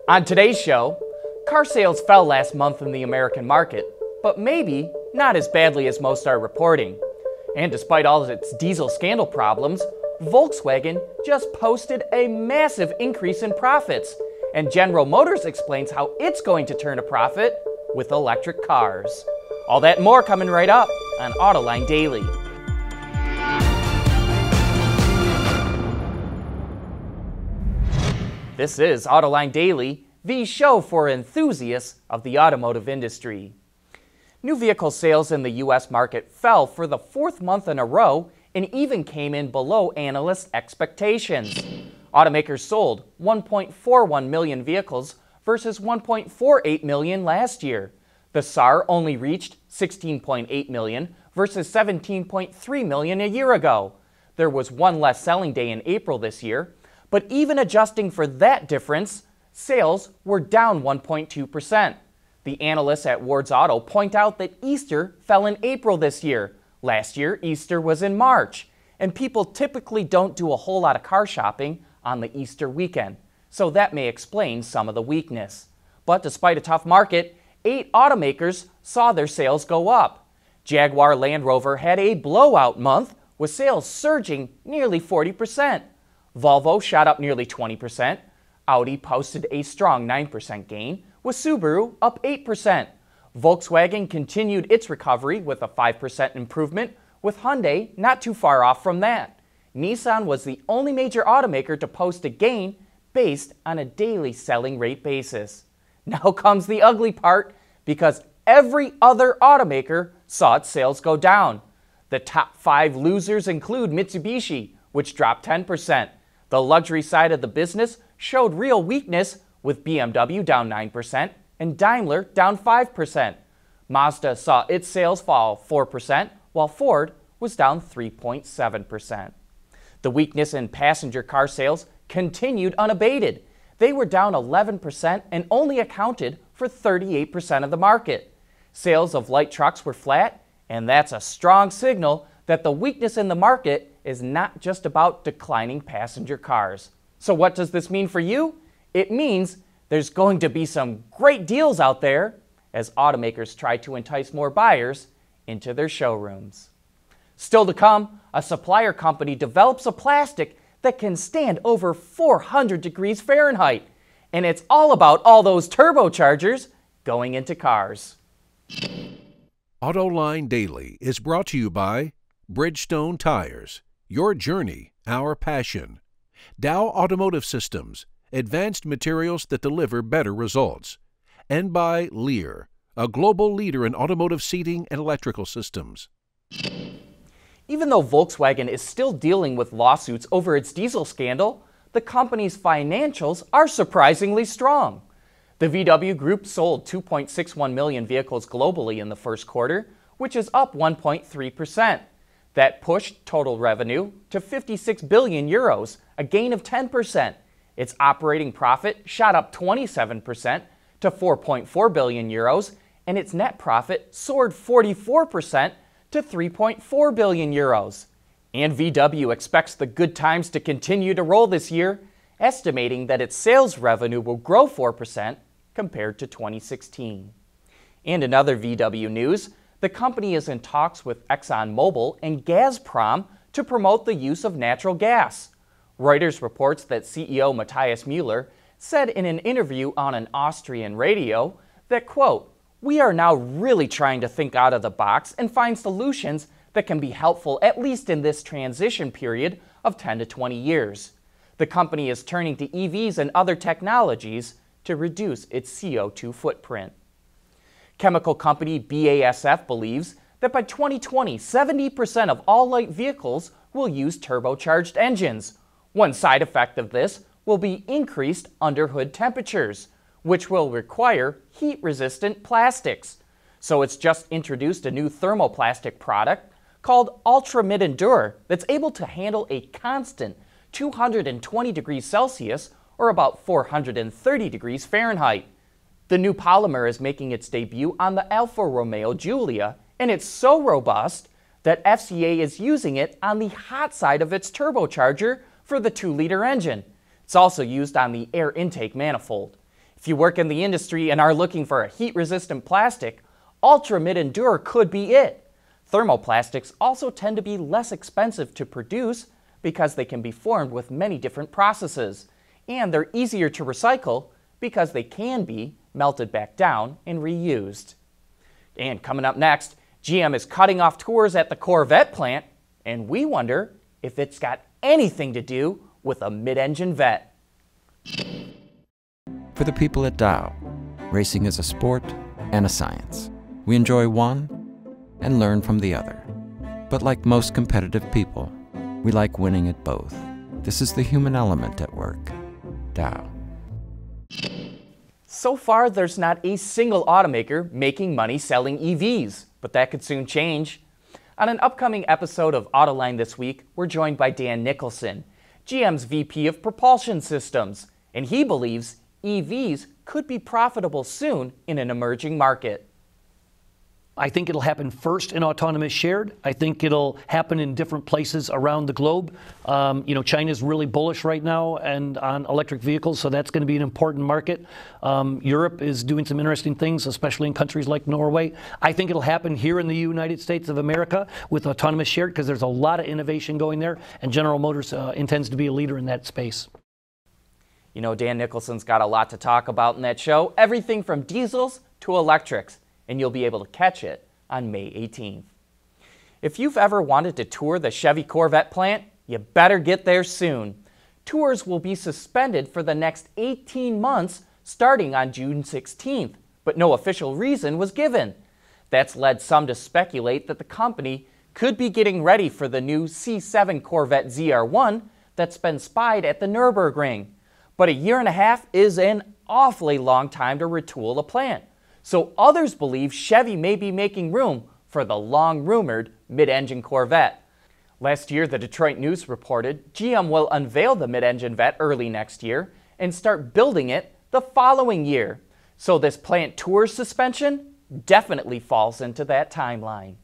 On today's show, car sales fell last month in the American market, but maybe not as badly as most are reporting. And despite all of its diesel scandal problems, Volkswagen just posted a massive increase in profits, and General Motors explains how it's going to turn a profit with electric cars. All that and more coming right up on Autoline Daily. This is Autoline Daily, the show for enthusiasts of the automotive industry. New vehicle sales in the U.S. market fell for the fourth month in a row and even came in below analysts' expectations. Automakers sold 1.41 million vehicles versus 1.48 million last year. The SAAR only reached 16.8 million versus 17.3 million a year ago. There was one less selling day in April this year, but even adjusting for that difference, sales were down 1.2%. The analysts at Ward's Auto point out that Easter fell in April this year. Last year, Easter was in March, and people typically don't do a whole lot of car shopping on the Easter weekend, so that may explain some of the weakness. But despite a tough market, 8 automakers saw their sales go up. Jaguar Land Rover had a blowout month, with sales surging nearly 40%. Volvo shot up nearly 20%. Audi posted a strong 9% gain, with Subaru up 8%. Volkswagen continued its recovery with a 5% improvement, with Hyundai not too far off from that. Nissan was the only major automaker to post a gain based on a daily selling rate basis. Now comes the ugly part, because every other automaker saw its sales go down. The top 5 losers include Mitsubishi, which dropped 10%. The luxury side of the business showed real weakness, with BMW down 9% and Daimler down 5%. Mazda saw its sales fall 4%, while Ford was down 3.7%. The weakness in passenger car sales continued unabated. They were down 11% and only accounted for 38% of the market. Sales of light trucks were flat, and that's a strong signal that the weakness in the market is not just about declining passenger cars. So what does this mean for you? It means there's going to be some great deals out there as automakers try to entice more buyers into their showrooms. Still to come, a supplier company develops a plastic that can stand over 400 degrees Fahrenheit. And it's all about all those turbochargers going into cars. Autoline Daily is brought to you by Bridgestone Tires, your journey, our passion. Dow Automotive Systems, advanced materials that deliver better results. And by Lear, a global leader in automotive seating and electrical systems. Even though Volkswagen is still dealing with lawsuits over its diesel scandal, the company's financials are surprisingly strong. The VW Group sold 2.61 million vehicles globally in the first quarter, which is up 1.3%. That pushed total revenue to 56 billion euros, a gain of 10%. Its operating profit shot up 27% to 4.4 billion euros, and its net profit soared 44% to 3.4 billion euros. And VW expects the good times to continue to roll this year, estimating that its sales revenue will grow 4% compared to 2016. And in other VW news, the company is in talks with ExxonMobil and Gazprom to promote the use of natural gas. Reuters reports that CEO Matthias Müller said in an interview on an Austrian radio that, quote, "We are now really trying to think out of the box and find solutions that can be helpful at least in this transition period of 10 to 20 years. The company is turning to EVs and other technologies to reduce its CO2 footprint." Chemical company BASF believes that by 2020, 70% of all light vehicles will use turbocharged engines. One side effect of this will be increased under-hood temperatures, which will require heat-resistant plastics. So it's just introduced a new thermoplastic product called Ultra Mid Endure that's able to handle a constant 220 degrees Celsius or about 430 degrees Fahrenheit. The new polymer is making its debut on the Alfa Romeo Giulia, and it's so robust that FCA is using it on the hot side of its turbocharger for the 2-liter engine. It's also used on the air intake manifold. If you work in the industry and are looking for a heat-resistant plastic, Ultra Mid Endure could be it. Thermoplastics also tend to be less expensive to produce because they can be formed with many different processes, and they're easier to recycle because they can be melted back down and reused. And coming up next, GM is cutting off tours at the Corvette plant, and we wonder if it's got anything to do with a mid-engine Vette. For the people at Dow, racing is a sport and a science. We enjoy one and learn from the other. But like most competitive people, we like winning at both. This is the human element at work. Dow. So far, there's not a single automaker making money selling EVs, but that could soon change. On an upcoming episode of Autoline this week, we're joined by Dan Nicholson, GM's VP of Propulsion Systems, and he believes EVs could be profitable soon in an emerging market. I think it'll happen first in autonomous shared. I think it'll happen in different places around the globe. China's really bullish right now and on electric vehicles, so that's going to be an important market. Europe is doing some interesting things, especially in countries like Norway. I think it'll happen here in the United States of America with autonomous shared because there's a lot of innovation going there, and General Motors intends to be a leader in that space. You know, Dan Nicholson's got a lot to talk about in that show, everything from diesels to electrics, and you'll be able to catch it on May 18th. If you've ever wanted to tour the Chevy Corvette plant, you better get there soon. Tours will be suspended for the next 18 months starting on June 16th, but no official reason was given. That's led some to speculate that the company could be getting ready for the new C7 Corvette ZR1 that's been spied at the Nürburgring. But a year and a half is an awfully long time to retool a plant. So others believe Chevy may be making room for the long-rumored mid-engine Corvette. Last year, the Detroit News reported GM will unveil the mid-engine Vette early next year and start building it the following year. So this plant tour suspension definitely falls into that timeline.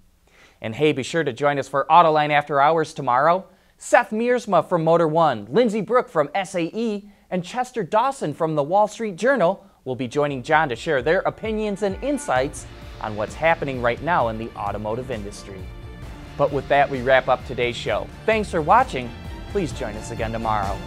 And hey, be sure to join us for Autoline After Hours tomorrow. Seth Mearsma from Motor One, Lindsay Brooke from SAE, and Chester Dawson from the Wall Street Journal will be joining John to share their opinions and insights on what's happening right now in the automotive industry. But with that, we wrap up today's show. Thanks for watching. Please join us again tomorrow.